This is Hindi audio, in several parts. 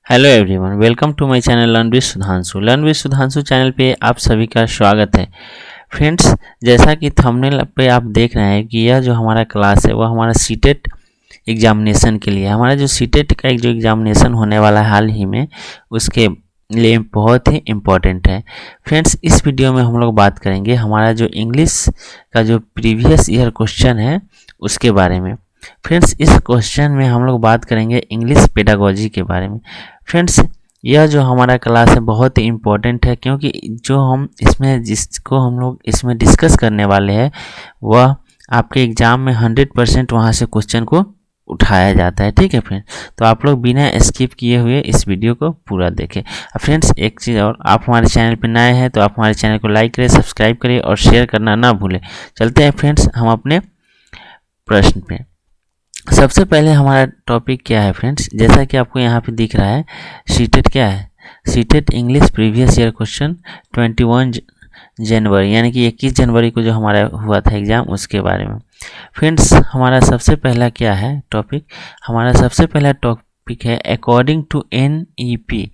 Hello everyone, welcome to my channel learn with Sudhanshu. Learn with Sudhanshu channel पे आप सभी का स्वागत है। फ्रेंड्स, जैसा कि थंबनेल पे आप देख रहे हैं कि यह जो हमारा क्लास है वह हमारा सीटेट एग्जामिनेशन के लिए, हमारा जो सीटेट का एक जो एग्जामिनेशन होने वाला है हाल ही में, उसके लिए बहुत ही इम्पोर्टेंट है। फ्रेंड्स, इस वीडियो में हम लोग बात करेंगे हमारा जो इंग्लिश का जो प्रीवियस ईयर क्वेश्चन है उसके बारे में। फ्रेंड्स, इस क्वेश्चन में हम लोग बात करेंगे इंग्लिश पेडागोजी के बारे में। फ्रेंड्स, यह जो हमारा क्लास है बहुत ही इम्पोर्टेंट है, क्योंकि जो हम इसमें जिसको हम लोग इसमें डिस्कस करने वाले हैं वह आपके एग्ज़ाम में 100% वहाँ से क्वेश्चन को उठाया जाता है। ठीक है फ्रेंड्स, तो आप लोग बिना स्किप किए हुए इस वीडियो को पूरा देखें। फ्रेंड्स, एक चीज़ और, आप हमारे चैनल पर नए हैं तो आप हमारे चैनल को लाइक करें, सब्सक्राइब करें और शेयर करना ना भूलें। चलते हैं फ्रेंड्स हम अपने प्रश्न पे। सबसे पहले हमारा टॉपिक क्या है फ्रेंड्स, जैसा कि आपको यहाँ पे दिख रहा है, सीटेट क्या है, CTET English previous year question 21 जनवरी यानी कि 21 जनवरी को जो हमारा हुआ था एग्ज़ाम, उसके बारे में। फ्रेंड्स, हमारा सबसे पहला क्या है टॉपिक, हमारा सबसे पहला टॉपिक है अकॉर्डिंग टू NEP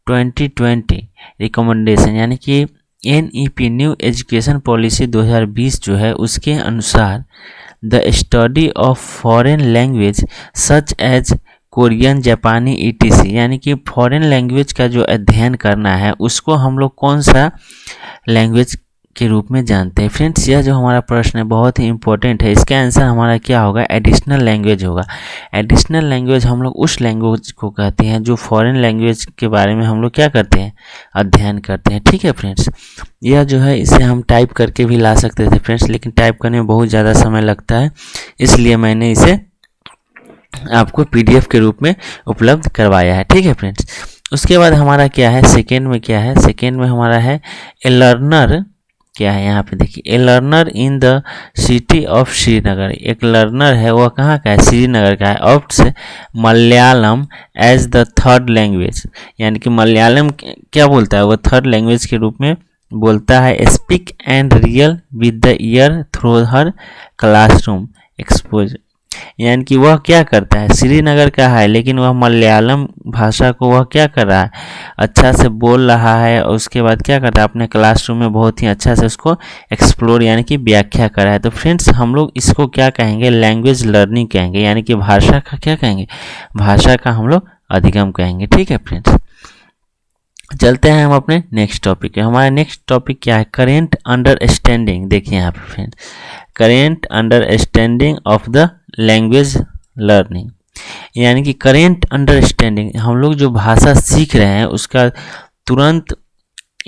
2020 रिकमेंडेशन, यानी कि NEP न्यू एजुकेशन पॉलिसी 2020 जो है उसके अनुसार the study of foreign language such as Korean, जापानी ETC, यानी कि फॉरेन लैंग्वेज का जो अध्ययन करना है उसको हम लोग कौन सा लैंग्वेज के रूप में जानते हैं। फ्रेंड्स, यह जो हमारा प्रश्न है बहुत ही इंपॉर्टेंट है। इसका आंसर हमारा क्या होगा, एडिशनल लैंग्वेज होगा। एडिशनल लैंग्वेज हम लोग उस लैंग्वेज को कहते हैं जो फॉरेन लैंग्वेज के बारे में हम लोग क्या करते हैं, अध्ययन करते हैं। ठीक है फ्रेंड्स, यह जो है इसे हम टाइप करके भी ला सकते थे फ्रेंड्स, लेकिन टाइप करने में बहुत ज़्यादा समय लगता है, इसलिए मैंने इसे आपको PDF के रूप में उपलब्ध करवाया है। ठीक है फ्रेंड्स, उसके बाद हमारा क्या है, सेकेंड में क्या है, सेकेंड में हमारा है ए लर्नर, क्या है यहाँ पे देखिए, ए learner in the city of Srinagar. एक लर्नर है वह कहाँ का है, श्रीनगर का है। Opts Malayalam as the third language, यानी कि मलयालम क्या बोलता है, वह थर्ड लैंग्वेज के रूप में बोलता है। Speak and real with the year through her classroom exposure, यानी कि वह क्या करता है, श्रीनगर का है लेकिन वह मलयालम भाषा को वह क्या कर रहा है, अच्छा से बोल रहा है, और उसके बाद क्या करता है, अपने क्लासरूम में बहुत ही अच्छा से उसको एक्सप्लोर यानी कि व्याख्या करा है। तो फ्रेंड्स, हम लोग इसको क्या कहेंगे, लैंग्वेज लर्निंग कहेंगे, यानी कि भाषा का क्या कहेंगे, भाषा का हम लोग अधिगम कहेंगे। ठीक है फ्रेंड्स, चलते हैं हम अपने नेक्स्ट टॉपिक पे। हमारा नेक्स्ट टॉपिक क्या है, करेंट अंडरस्टैंडिंग। देखिए यहाँ पे friends, current understanding of the language learning, यानी कि करेंट अंडरस्टैंडिंग, हम लोग जो भाषा सीख रहे हैं उसका तुरंत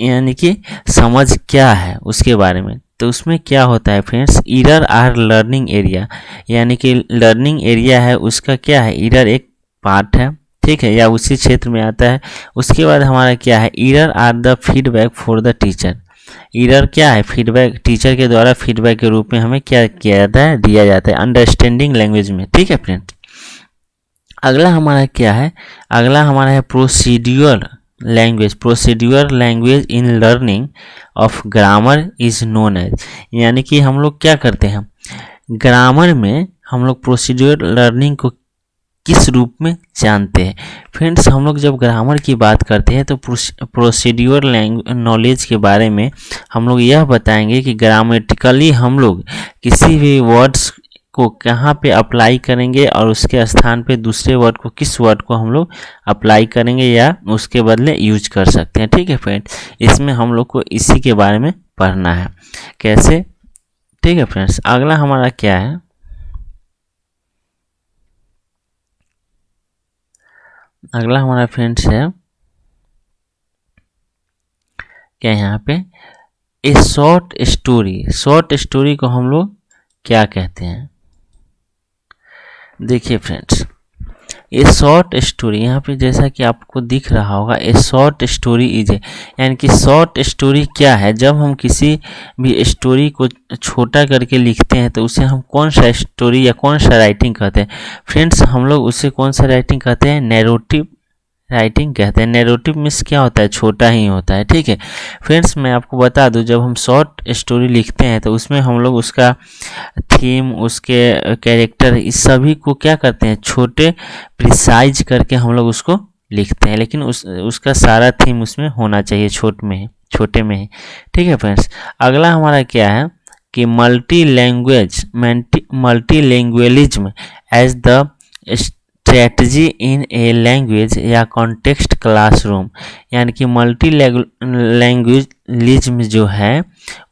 यानी कि समझ क्या है उसके बारे में। तो उसमें क्या होता है friends, error are learning area, यानी कि लर्निंग एरिया है उसका क्या है, ईरर एक पार्ट है, ठीक है, या उसी क्षेत्र में आता है। उसके बाद हमारा क्या है, error are the feedback for the teacher. Error क्या है, फीडबैक, टीचर के द्वारा फीडबैक के रूप में हमें क्या किया जाता है, दिया जाता है अंडरस्टैंडिंग लैंग्वेज में। ठीक है फ्रेंड्स, अगला हमारा क्या है, अगला हमारा है procedure language. Procedure language in learning of grammar is known as, यानी कि हम लोग क्या करते हैं, ग्रामर में हम लोग प्रोसीड्यूर लर्निंग को किस रूप में जानते हैं। फ्रेंड्स, हम लोग जब ग्रामर की बात करते हैं तो प्रोसीड्यूर नॉलेज के बारे में हम लोग यह बताएंगे कि ग्रामेटिकली हम लोग किसी भी वर्ड्स को कहाँ पे अप्लाई करेंगे और उसके स्थान पे दूसरे वर्ड को, किस वर्ड को हम लोग अप्लाई करेंगे या उसके बदले यूज कर सकते हैं। ठीक है फ्रेंड्स, इसमें हम लोग को इसी के बारे में पढ़ना है कैसे। ठीक है फ्रेंड्स, अगला हमारा क्या है, अगला हमारा फ्रेंड्स है क्या, यहाँ पे ए शॉर्ट स्टोरी। शॉर्ट स्टोरी को हम लोग क्या कहते हैं, देखिए फ्रेंड्स, ए शॉर्ट स्टोरी, यहाँ पे जैसा कि आपको दिख रहा होगा, ए शॉर्ट स्टोरी इज ए, यानी कि शॉर्ट स्टोरी क्या है, जब हम किसी भी स्टोरी को छोटा करके लिखते हैं तो उसे हम कौन सा स्टोरी या कौन सा राइटिंग कहते हैं। फ्रेंड्स, हम लोग उसे कौन सा राइटिंग कहते हैं, नैरेटिव राइटिंग कहते हैं। नैरेटिव मीन्स क्या होता है, छोटा ही होता है। ठीक है फ्रेंड्स, मैं आपको बता दूं, जब हम शॉर्ट स्टोरी लिखते हैं तो उसमें हम लोग उसका थीम, उसके कैरेक्टर, इस सभी को क्या करते हैं, छोटे प्रिसाइज करके हम लोग उसको लिखते हैं, लेकिन उसका सारा थीम उसमें होना चाहिए छोटे में ही। ठीक है फ्रेंड्स, अगला हमारा क्या है कि multilingualism as the strategy in a language या कॉन्टेक्स्ट क्लासरूम, यानी कि मल्टी लैंग्वेलिज्म जो है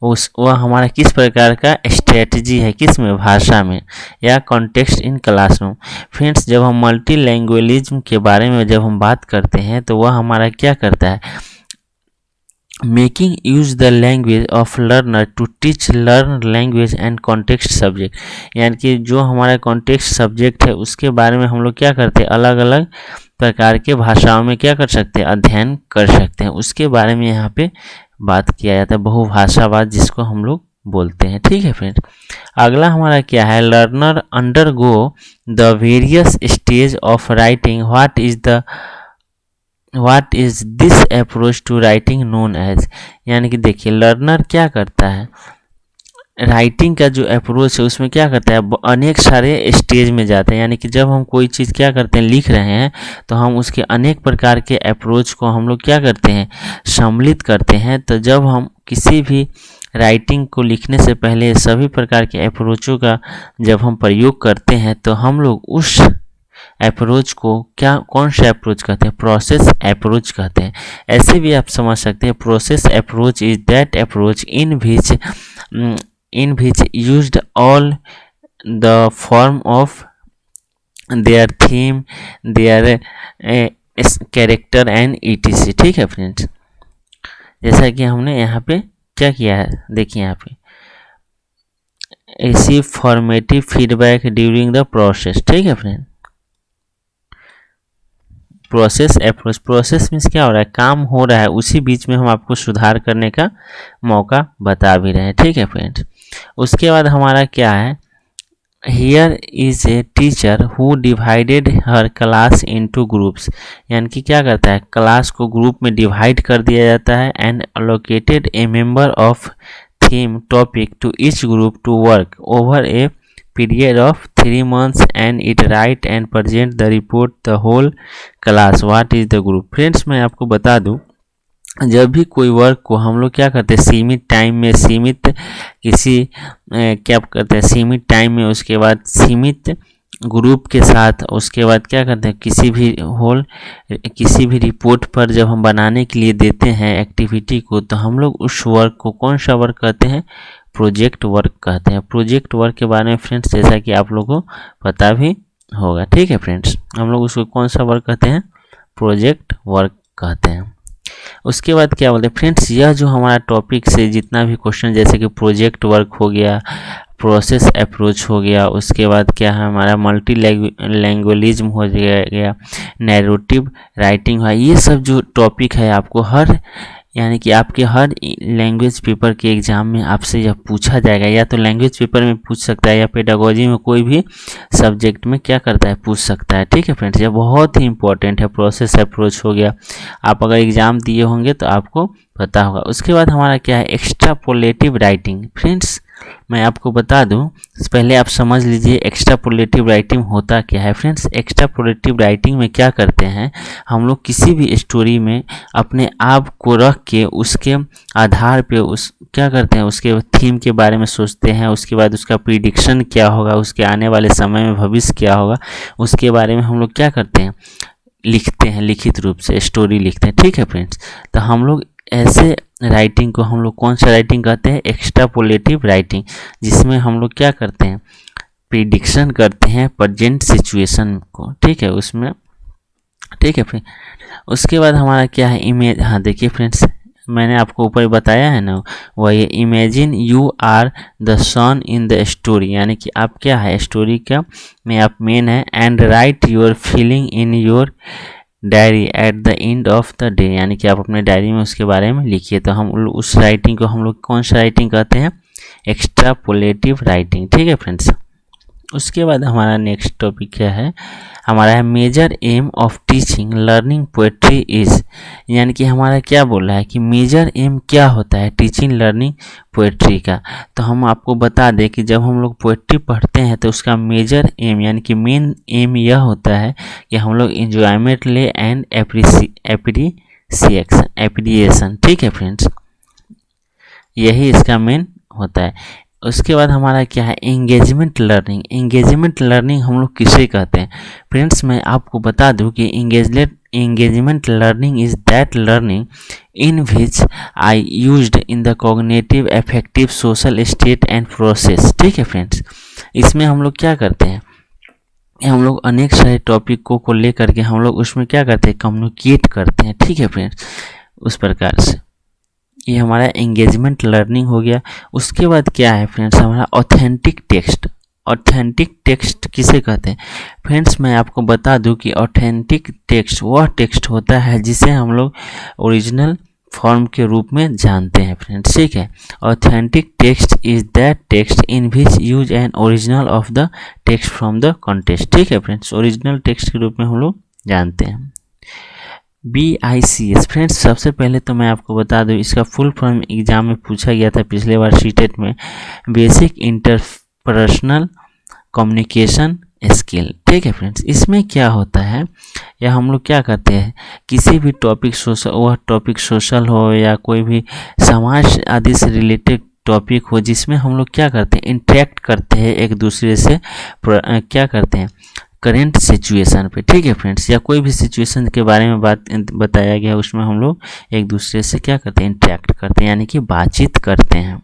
वह हमारा किस प्रकार का स्ट्रेटजी है, किस में, भाषा में या कॉन्टेक्स्ट इन क्लासरूम। फ्रेंड्स, जब हम मल्टी लैंग्वेलिज्म के बारे में जब हम बात करते हैं तो वह हमारा क्या करता है, making use the language of learner to teach learn language and context subject, यानी कि जो हमारा कॉन्टेक्स्ट सब्जेक्ट है उसके बारे में हम लोग क्या करते हैं, अलग अलग प्रकार के भाषाओं में क्या कर सकते हैं, अध्ययन कर सकते हैं, उसके बारे में यहाँ पे बात किया जाता है, बहुभाषावाद जिसको हम लोग बोलते हैं। ठीक है फ्रेंड, अगला हमारा क्या है, learner undergo the various stage of writing, what is this approach to writing known as, यानी कि देखिए लर्नर क्या करता है, राइटिंग का जो अप्रोच है उसमें क्या करता है, अनेक सारे स्टेज में जाते हैं, यानी कि जब हम कोई चीज़ क्या करते हैं, लिख रहे हैं, तो हम उसके अनेक प्रकार के अप्रोच को हम लोग क्या करते हैं, सम्मिलित करते हैं। तो जब हम किसी भी राइटिंग को लिखने से पहले सभी प्रकार के अप्रोचों का जब हम प्रयोग करते हैं तो हम लोग उस अप्रोच को कौन सा अप्रोच कहते हैं, प्रोसेस अप्रोच कहते हैं। ऐसे भी आप समझ सकते हैं, process approach is that approach in which used all the form of their theme, their character and etc। ठीक है फ्रेंड्स, जैसा कि हमने यहाँ पे क्या किया है, देखिए यहाँ पे receive formative feedback during the process. ठीक है friend, process approach, process means क्या हो रहा है, काम हो रहा है, उसी बीच में हम आपको सुधार करने का मौका बता भी रहे हैं। ठीक है फ्रेंड्स, उसके बाद हमारा क्या है, here is a teacher who divided her class into groups, यानी कि क्या करता है, क्लास को ग्रुप में डिवाइड कर दिया जाता है and allocated a member of theme topic to each group to work over a period of 3 months and it write and present the report the whole class what is the group। Friends, मैं आपको बता दूं, जब भी कोई वर्क को हम लोग क्या करते हैं, सीमित टाइम में क्या करते हैं, सीमित टाइम में, उसके बाद सीमित ग्रुप के साथ, उसके बाद क्या करते हैं, किसी भी रिपोर्ट पर जब हम बनाने के लिए देते हैं एक्टिविटी को, तो हम लोग उस वर्क को कौन सा वर्क कहते हैं, प्रोजेक्ट वर्क कहते हैं। प्रोजेक्ट वर्क के बारे में फ्रेंड्स जैसा कि आप लोगों को पता भी होगा। ठीक है फ्रेंड्स, हम लोग उसको कौन सा वर्क कहते हैं, प्रोजेक्ट वर्क कहते हैं। उसके बाद क्या बोलते हैं फ्रेंड्स, यह जो हमारा टॉपिक से जितना भी क्वेश्चन, जैसे कि प्रोजेक्ट वर्क हो गया, प्रोसेस अप्रोच हो गया, उसके बाद क्या है हमारा मल्टी लैंग्वेलिज्म हो गया, नैरेटिव राइटिंग है, ये सब जो टॉपिक है आपको यानी कि आपके हर लैंग्वेज पेपर के एग्ज़ाम में आपसे यह पूछा जाएगा, या तो लैंग्वेज पेपर में पूछ सकता है या पेडागोजी में कोई भी सब्जेक्ट में क्या करता है, पूछ सकता है। ठीक है फ्रेंड्स, यह बहुत ही इंपॉर्टेंट है। प्रोसेस अप्रोच हो गया, आप अगर एग्ज़ाम दिए होंगे तो आपको पता होगा। उसके बाद हमारा क्या है, एक्स्ट्रापोलेटिव राइटिंग। फ्रेंड्स, मैं आपको बता दूं, पहले आप समझ लीजिए एक्स्ट्रापोलेटिव राइटिंग होता क्या है। फ्रेंड्स, एक्स्ट्रापोलेटिव राइटिंग में क्या करते हैं, हम लोग किसी भी स्टोरी में अपने आप को रख के उसके आधार पे क्या करते हैं, उसके थीम के बारे में सोचते हैं, उसके बाद उसका प्रिडिक्शन क्या होगा, उसके आने वाले समय में भविष्य क्या होगा, उसके बारे में हम लोग क्या करते हैं, लिखते हैं, लिखित रूप से स्टोरी लिखते हैं। ठीक है फ्रेंड्स, तो हम लोग ऐसे राइटिंग को हम लोग कौन सा राइटिंग कहते हैं, एक्स्ट्रापोलेटिव राइटिंग, जिसमें हम लोग क्या करते हैं, प्रिडिक्शन करते हैं प्रेजेंट सिचुएशन को। ठीक है, उसमें ठीक है फिर उसके बाद हमारा क्या है, इमेज। हाँ देखिए फ्रेंड्स, मैंने आपको ऊपर बताया है ना, वह ये imagine you are the son in the story, यानी कि आप क्या है, स्टोरी का में आप मेन है, and right your feeling in your diary at the end of the day, यानी कि आप अपने डायरी में उसके बारे में लिखिए। तो हम उस राइटिंग को हम लोग कौन सा राइटिंग कहते हैं, एक्स्ट्रापोलेटिव राइटिंग। ठीक है फ्रेंड्स, उसके बाद हमारा नेक्स्ट टॉपिक क्या है, हमारा है major aim of teaching learning poetry is, यानी कि हमारा क्या बोला है कि मेजर एम क्या होता है टीचिंग लर्निंग पोएट्री का। तो हम आपको बता दें कि जब हम लोग पोएट्री पढ़ते हैं तो उसका मेजर एम यानी कि मेन एम यह होता है कि हम लोग इंजॉयमेंट ले एंड एप्रिसिएशन, ठीक है फ्रेंड्स, यही इसका मेन होता है। उसके बाद हमारा क्या है एंगेजमेंट लर्निंग। एंगेजमेंट लर्निंग हम लोग किसे कहते हैं फ्रेंड्स, मैं आपको बता दूं कि engagement learning is that learning in which I used in the cognitive affective social state and process, ठीक है फ्रेंड्स। इसमें हम लोग क्या करते हैं, हम लोग अनेक सारे टॉपिकों को लेकर के हम लोग उसमें क्या करते हैं कम्युनिकेट करते हैं, ठीक है फ्रेंड्स, उस प्रकार से ये हमारा एंगेजमेंट लर्निंग हो गया। उसके बाद क्या है फ्रेंड्स हमारा ऑथेंटिक टेक्स्ट। ऑथेंटिक टेक्स्ट किसे कहते हैं फ्रेंड्स, मैं आपको बता दूं कि ऑथेंटिक टेक्स्ट वह टेक्स्ट होता है जिसे हम लोग ओरिजिनल फॉर्म के रूप में जानते हैं फ्रेंड्स, ठीक है। Authentic text is that text in which use an original of the text from the context, ठीक है फ्रेंड्स, ओरिजिनल टेक्स्ट के रूप में हम लोग जानते हैं। BICS फ्रेंड्स, सबसे पहले तो मैं आपको बता दूं इसका फुल फॉर्म एग्जाम में पूछा गया था पिछले बार सीटेट में, बेसिक इंटरपर्सनल कम्युनिकेशन स्किल, ठीक है फ्रेंड्स। इसमें क्या होता है या हम लोग क्या करते हैं किसी भी टॉपिक वह टॉपिक सोशल हो या कोई भी समाज आदि से रिलेटेड टॉपिक हो जिसमें हम लोग क्या करते हैं इंटरेक्ट करते हैं एक दूसरे से, क्या करते हैं करेंट सिचुएशन पे, ठीक है फ्रेंड्स, या कोई भी सिचुएशन के बारे में बात बताया गया उसमें हम लोग एक दूसरे से क्या करते हैं इंटरेक्ट करते हैं यानी कि बातचीत करते हैं।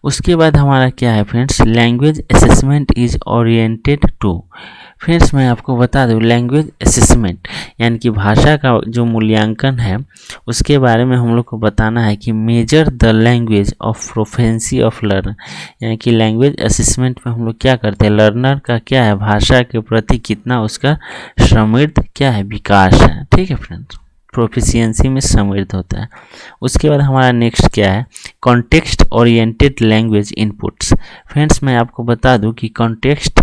उसके बाद हमारा क्या है friends language assessment is oriented to. Friends मैं आपको बता दूं लैंग्वेज असेसमेंट यानी कि भाषा का जो मूल्यांकन है उसके बारे में हम लोग को बताना है कि measure the language of proficiency of learner, यानी कि लैंग्वेज असेसमेंट में हम लोग क्या करते हैं लर्नर का क्या है भाषा के प्रति कितना उसका समृद्ध क्या है विकास है, ठीक है फ्रेंड्स, प्रोफिशिएंसी में समृद्ध होता है। उसके बाद हमारा नेक्स्ट क्या है context oriented language inputs. Friends मैं आपको बता दूं कि कॉन्टेक्स्ट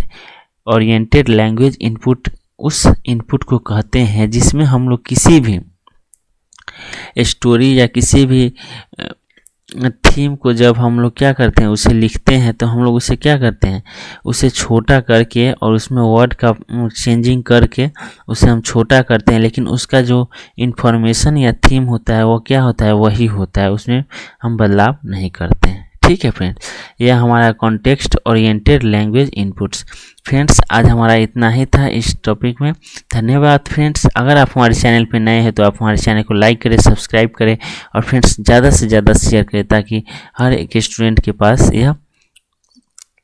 ओरिएंटेड लैंग्वेज इनपुट उस इनपुट को कहते हैं जिसमें हम लोग किसी भी स्टोरी या किसी भी थीम को जब हम लोग क्या करते हैं उसे लिखते हैं तो हम लोग उसे क्या करते हैं उसे छोटा करके और उसमें वर्ड का चेंजिंग करके उसे हम छोटा करते हैं, लेकिन उसका जो इन्फॉर्मेशन या थीम होता है वो क्या होता है वही होता है, उसमें हम बदलाव नहीं करते हैं, ठीक है फ्रेंड्स। यह हमारा context oriented language inputs. Friends आज हमारा इतना ही था इस टॉपिक में, धन्यवाद फ्रेंड्स। अगर आप हमारे चैनल पर नए हैं तो आप हमारे चैनल को लाइक करें, सब्सक्राइब करें और फ्रेंड्स ज़्यादा से ज़्यादा शेयर करें ताकि हर एक स्टूडेंट के पास यह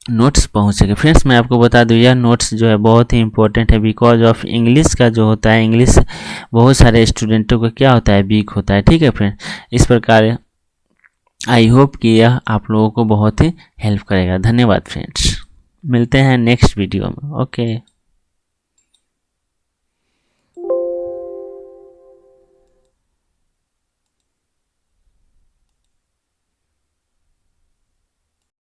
नोट्स पहुंच सके। फ्रेंड्स मैं आपको बता दूं यह नोट्स जो है बहुत ही इंपॉर्टेंट है बिकॉज ऑफ इंग्लिश का जो होता है इंग्लिश बहुत सारे स्टूडेंटों का क्या होता है वीक होता है, ठीक है फ्रेंड्स। इस प्रकार आई होप कि यह आप लोगों को बहुत ही हेल्प करेगा। धन्यवाद फ्रेंड्स, मिलते हैं नेक्स्ट वीडियो में, ओके।